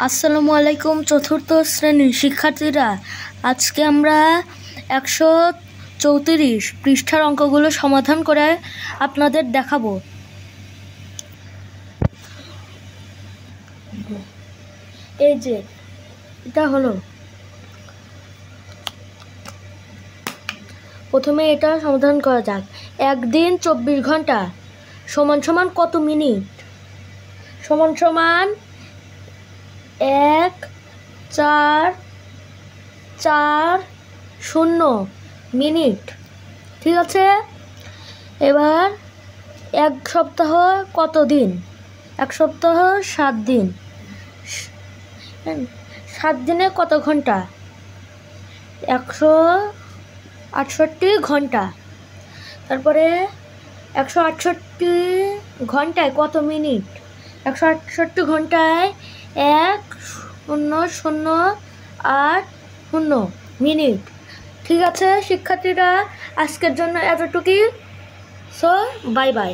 আসসালামু আলাইকুম চতুর্থ শ্রেণীর শিক্ষার্থীরা, আজকে আমরা 134 পৃষ্ঠার অঙ্কগুলো সমাধান করে আপনাদের দেখাবো। এই যে এটা হলো, প্রথমে এটা সমাধান করা যাক। একদিন 24 ঘন্টা সমান সমান কত মিনিট? সমান সমান 1,4,4,0 মিনিট। ঠিক আছে, এবার এক সপ্তাহ কত দিন? এক সপ্তাহ 7 দিন। 7 দিনে কত ঘন্টা? 168 ঘন্টা। তারপরে 168 ঘন্টায় কত মিনিট? 168 ঘন্টায় 1,0,0,8,0 মিনিট। ঠিক আছে শিক্ষার্থীরা, আজকের জন্য এতটুকুই। So bye bye.